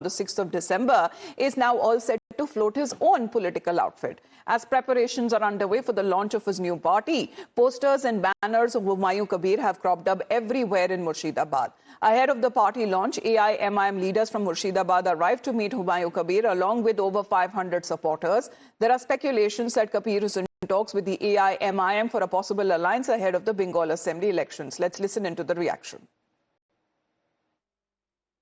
the 6th of December, is now all set to float his own political outfit. As preparations are underway for the launch of his new party, posters and banners of Humayun Kabir have cropped up everywhere in Murshidabad. Ahead of the party launch, AIMIM leaders from Murshidabad arrived to meet Humayun Kabir along with over 500 supporters. There are speculations that Kabir is in talks with the AIMIM for a possible alliance ahead of the Bengal Assembly elections. Let's listen into the reaction.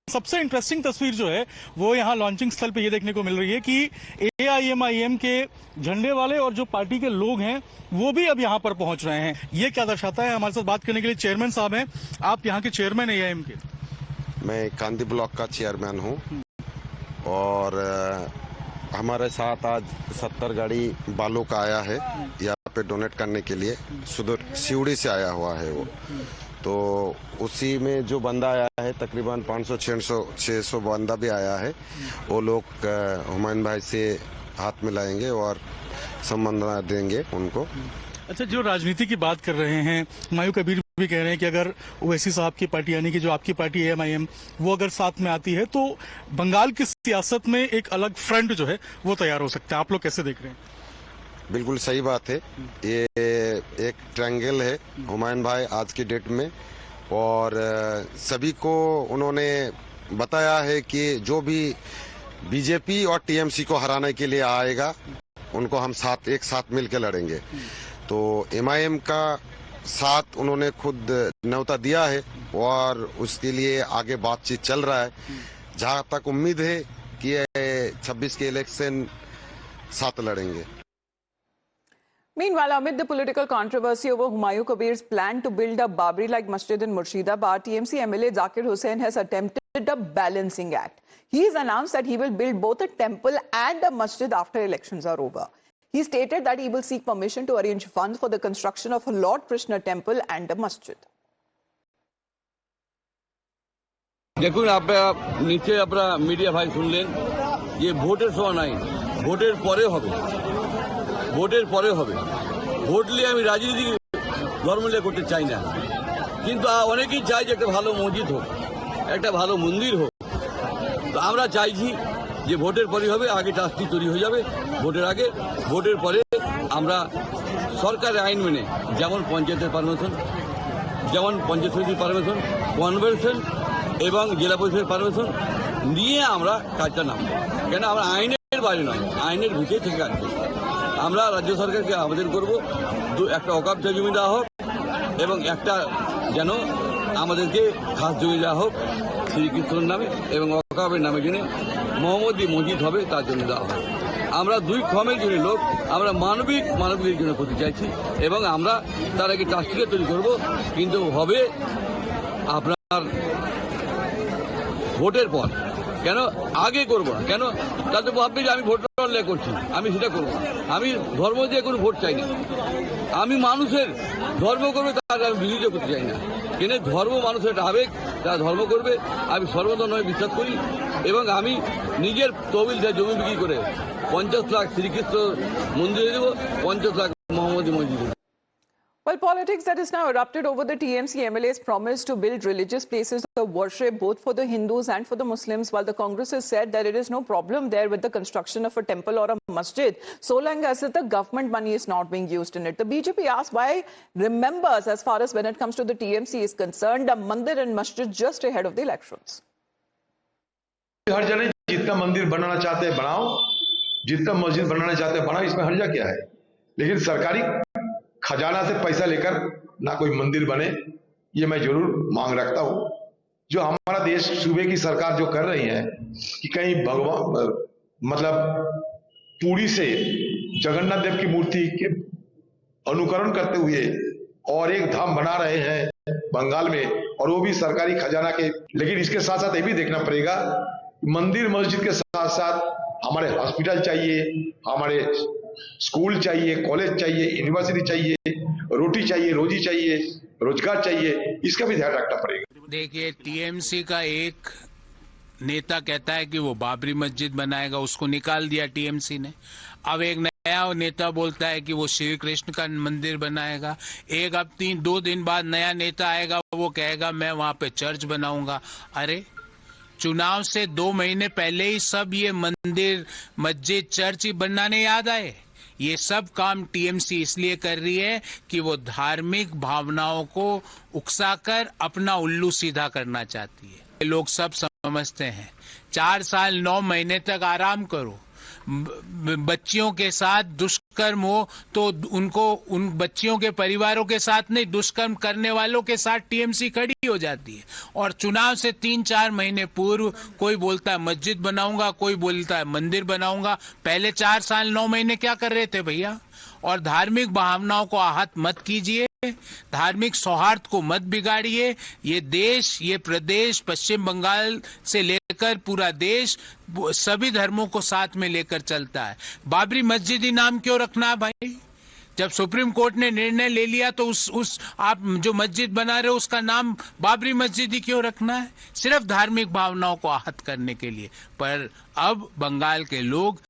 सबसे interesting तस्वीर जो है वो यहाँ launching स्थल पे ये देखने को मिल रही है कि एआईएमआईएम के झंडे वाले और जो पार्टी के लोग हैं वो भी अब यहाँ पर पहुंच रहे हैं। ये क्या दर्शाता है? हमारे साथ बात करने के लिए चेयरमैन साहब हैं। आप यहाँ के चेयरमैन एआईएम के? मैं कांदी ब्लॉक का चेयरमैन हूँ और हमारे साथ आज 70 गाड़ी बालू का आया है यहाँ पे डोनेट करने के लिए। सुदूर सिवड़ी से आया हुआ है वो, तो उसी में जो बंदा आया है तकरीबन 500-600 बंदा भी आया है। वो लोग हुमायूं भाई से हाथ मिलाएंगे और सम्मान देंगे उनको। अच्छा, जो राजनीति की बात कर रहे हैं, हुमायूं कबीर भी कह रहे हैं कि अगर ओवैसी साहब की पार्टी यानी कि जो आपकी पार्टी एआईएमआईएम वो अगर साथ में आती है तो बंगाल की सियासत में एक अलग फ्रंट जो है वो तैयार हो सकता है। आप लोग कैसे देख रहे हैं? बिल्कुल सही बात है। ये एक ट्रायंगल है हुमायूं भाई आज की डेट में, और सभी को उन्होंने बताया है कि जो भी बीजेपी और टीएमसी को हराने के लिए आएगा उनको हम एक साथ मिलकर लड़ेंगे। तो एमआईएम का साथ उन्होंने खुद न्योता दिया है और उसके लिए आगे बातचीत चल रहा है। जहां तक उम्मीद है कि 26 के इलेक्शन साथ लड़ेंगे। Meanwhile, amid the political controversy over Humayun Kabir's plan to build a Babri-like masjid in Murshidabad, TMC MLA Zakir Hussain has attempted a balancing act. He has announced that he will build both a temple and a masjid after elections are over. He stated that he will seek permission to arrange funds for the construction of a Lord Krishna temple and a masjid. দেখুন, আপনারা নিচে আপনারা media ভাই শুনলেন, যে ভোটের সময় নাই, ভোটের পরে হবে, ভোটের পরে হবে। ভোট নিয়ে আমি রাজনীতি ধর্ম নিয়ে করতে চাই না, কিন্তু অনেকেই চাই যে একটা ভালো মসজিদ হোক, একটা ভালো মন্দির হোক। তো আমরা চাইছি যে ভোটের পরে হবে, আগে ট্রাস্টি তৈরি হয়ে যাবে ভোটের আগে, ভোটের পরে আমরা সরকারের আইন মেনে যেমন পঞ্চায়েতের পারমিশন, যেমন পঞ্চায়েত সমিতির পারমিশন, কনভেনশন এবং জেলা পরিষদের পারমিশন নিয়ে আমরা কাজটা নামবো। কেন আমরা আইনের বাইরে নয়, আইনের ভিতরে থেকে কাজ করবো। আমরা রাজ্য সরকারকে আবেদন করব একটা অকাপ্য জমি দেওয়া হোক এবং একটা যেন আমাদেরকে খাস জমি দেওয়া হোক শ্রীকৃষ্ণের নামে এবং অকাপের নামে জন্য মোহাম্মদী মসজিদ হবে তার জন্য দেওয়া হবে। আমরা দুই ক্ষমের জন্য লোক, আমরা মানবিকের জন্য করতে চাইছি এবং আমরা তার আগে ট্রাস্টিকে তৈরি করব, কিন্তু হবে আপনার ভোটের পর। কেন আগে করবো না? কেন তাতে ভাববে যে আমি ভোট করছি, আমি সেটা করবো না। আমি ধর্ম দিয়ে কোনো ভোট চাই না, আমি মানুষের ধর্ম করবে তার আমি বিরোধিতা করতে চাই না। কেন ধর্ম মানুষের একটা আবেগ, তারা ধর্ম করবে, আমি সর্বধর্মে বিশ্বাস করি এবং আমি নিজের তহবিল জমি বিক্রি করে 50 লাখ শ্রীকৃষ্ণ মন্দিরে দেবো, 50 লাখ মোহাম্মদী মসজিদে। Well, politics that is now erupted over the TMC MLA's promise to build religious places of worship both for the Hindus and for the Muslims, while the Congress has said that it is no problem there with the construction of a temple or a masjid, so long as the government money is not being used in it. The BJP asked why remembers, as far as when it comes to the TMC is concerned, a mandir and masjid just ahead of the elections. हर जने जितना मंदिर बनाना चाहते हैं बनाओ, जितना मस्जिद बनाना चाहते हैं बनाओ, इसमें हर्जा क्या है? लेकिन सरकारी खजाना से पैसा लेकर ना कोई मंदिर बने, ये मैं जरूर मांग रखता हूं। जो हमारा देश सूबे की सरकार जो कर रही है कि कहीं भगवान मतलब पुरी से जगन्नाथ देव की मूर्ति के अनुकरण करते हुए और एक धाम बना रहे हैं बंगाल में, और वो भी सरकारी खजाना के। लेकिन इसके साथ साथ ये भी देखना पड़ेगा, मंदिर मस्जिद के साथ साथ हमारे हॉस्पिटल चाहिए, हमारे स्कूल चाहिए, कॉलेज चाहिए, यूनिवर्सिटी चाहिए, रोटी चाहिए, रोजी चाहिए, रोजगार चाहिए, इसका भी ध्यान रखना पड़ेगा। देखिए, टीएमसी का एक नेता कहता है कि वो बाबरी मस्जिद बनाएगा, उसको निकाल दिया टीएमसी ने। अब एक नया नेता बोलता है कि वो श्री कृष्ण का मंदिर बनाएगा। अब 2 दिन बाद नया नेता आएगा, वो कहेगा मैं वहां पे चर्च बनाऊंगा। अरे चुनाव से 2 महीने पहले ही सब ये मंदिर, मस्जिद, चर्च बनाने याद आए। ये सब काम टीएमसी इसलिए कर रही है कि वो धार्मिक भावनाओं को उकसाकर अपना उल्लू सीधा करना चाहती है। लोग सब समझते हैं। 4 साल 9 महीने तक आराम करो, बच्चियों के साथ दुष्कर्म हो तो उनको, उन बच्चियों के परिवारों के साथ नहीं, दुष्कर्म करने वालों के साथ टीएमसी खड़ी हो जाती है। और चुनाव से 3-4 महीने पूर्व कोई बोलता है मस्जिद बनाऊंगा, कोई बोलता है मंदिर बनाऊंगा। पहले 4 साल 9 महीने क्या कर रहे थे भैया? और धार्मिक भावनाओं को आहत मत कीजिए, धार्मिक सौहार्द को मत बिगाड़िए। ये देश, ये प्रदेश, पश्चिम बंगाल से लेकर पूरा देश सभी धर्मों को साथ में लेकर चलता है। बाबरी मस्जिद ही नाम क्यों रखना है भाई? जब सुप्रीम कोर्ट ने निर्णय ले लिया तो उस आप जो मस्जिद बना रहे हो उसका नाम बाबरी मस्जिद ही क्यों रखना है? सिर्फ धार्मिक भावनाओं को आहत करने के लिए। पर अब बंगाल के लोग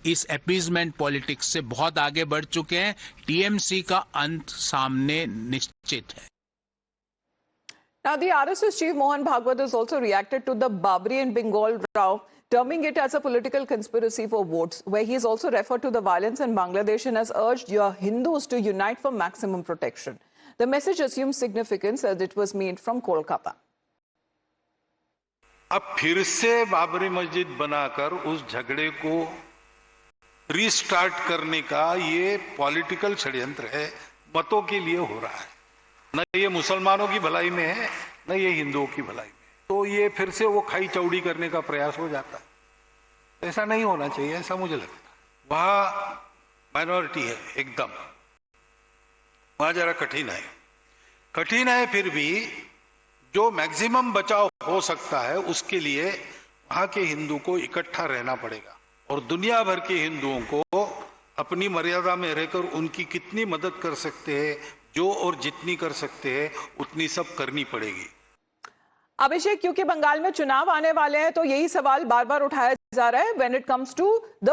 इस अपीजमेंट पॉलिटिक्स से बहुत आगे बढ़ चुके हैं। टीएमसी का अंत सामने निश्चित है। Now, the RSS chief Mohan Bhagwat has also reacted to the Babri and Bengal row, terming it as a political conspiracy for votes, where he has also referred to the violence in Bangladesh and has urged your Hindus to unite for maximum protection. The message assumes significance as it was made from Kolkata. अब फिर से बाबरी मस्जिद बनाकर उस झगड़े को restart करने का ये पॉलिटिकल षड्यंत्र है, मतों के लिए हो रहा है। न ये मुसलमानों की भलाई में है, न ये हिंदुओं की भलाई में। तो ये फिर से वो खाई चौड़ी करने का प्रयास हो जाता है। ऐसा नहीं होना चाहिए, ऐसा मुझे लगता है। वहां माइनॉरिटी है एकदम, वहां जरा कठिन है, फिर भी जो मैक्सिमम बचाव हो सकता है उसके लिए वहां के हिंदू को इकट्ठा रहना पड़ेगा और दुनिया भर के हिंदुओं को अपनी मर्यादा में रहकर उनकी कितनी मदद कर सकते हैं, जो और जितनी कर सकते हैं उतनी सब करनी पड़ेगी। अभिषेक, क्योंकि बंगाल में चुनाव आने वाले हैं तो यही सवाल बार बार उठाया जा रहा है when it comes to the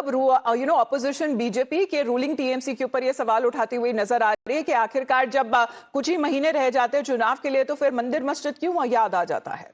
opposition BJP के रूलिंग टीएमसी के ऊपर ये सवाल उठाती हुई नजर आ रही है कि आखिरकार जब कुछ ही महीने रह जाते हैं चुनाव के लिए तो फिर मंदिर मस्जिद क्यों याद आ जाता है?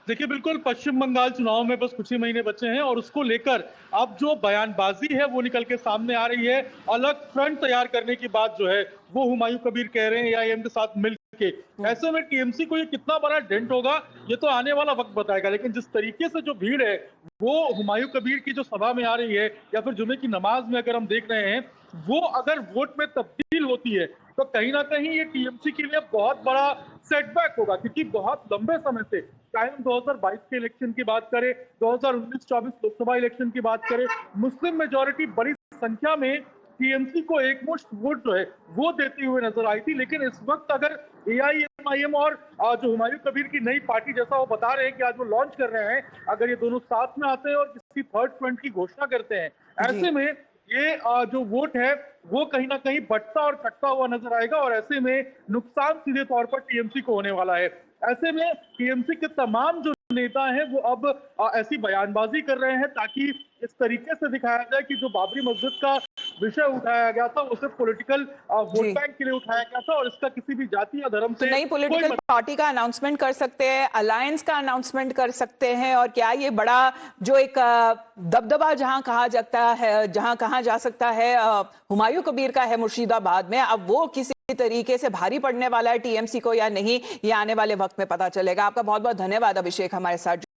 देखिए, बिल्कुल पश्चिम बंगाल चुनाव में बस कुछ ही महीने बचे हैं और उसको लेकर अब जो बयानबाजी है वो निकल के सामने आ रही है। अलग फ्रंट तैयार करने की बात जो है वो हुमायूं कबीर कह रहे हैं एआईएम के साथ मिलके। ऐसे में टीएमसी को ये कितना बड़ा डेंट होगा ये तो आने वाला वक्त बताएगा। लेकिन जिस तरीके से जो भीड़ है वो हुमायूं कबीर की जो सभा में आ रही है या फिर जुमे की नमाज में अगर हम देख रहे हैं, वो अगर वोट में तब्दील होती है तो कहीं ना कहीं ये टीएमसी के लिए बहुत बड़ा सेटबैक होगा। क्योंकि बहुत लंबे समय से, चाहे हम 2022 के इलेक्शन की बात करें, 2019-24 लोकसभा इलेक्शन की बात करें, मुस्लिम मेजॉरिटी बड़ी संख्या में टीएमसी को एकमुश्त वोट जो है वो देती हुए नजर आई थी। लेकिन इस वक्त अगर एआईएमआईएम और जो हुमायूं कबीर की नई पार्टी, जैसा वो बता रहे हैं कि आज वो लॉन्च कर रहे हैं, अगर ये दोनों साथ में आते हैं और किसी थर्ड फ्रंट की घोषणा करते हैं, ऐसे में ये जो वोट है वो कहीं ना कहीं बढ़ता और कटता हुआ नजर आएगा और ऐसे में नुकसान सीधे तौर पर टीएमसी को होने वाला है। ऐसे में टीएमसी के तमाम जो नेता हैं वो अब ऐसी बयानबाजी कर रहे हैं ताकि इस तरीके से दिखाया जाए कि जो बाबरी मस्जिद का विषय उठाया गया था वो सिर्फ पॉलिटिकल वोट बैंक के लिए उठाया गया था और इसका किसी भी जाति या धर्म से नई पॉलिटिकल पार्टी का अनाउंसमेंट कर सकते हैं, अलायंस का अनाउंसमेंट कर सकते हैं। और क्या ये बड़ा जो एक दबदबा जहां कहा जाता है, जहां कहा जा सकता है हुमायूं कबीर का है मुर्शिदाबाद में, अब वो किसी तरीके से भारी पड़ने वाला है टीएमसी को या नहीं, ये आने वाले वक्त में पता चलेगा। आपका बहुत बहुत धन्यवाद अभिषेक हमारे साथ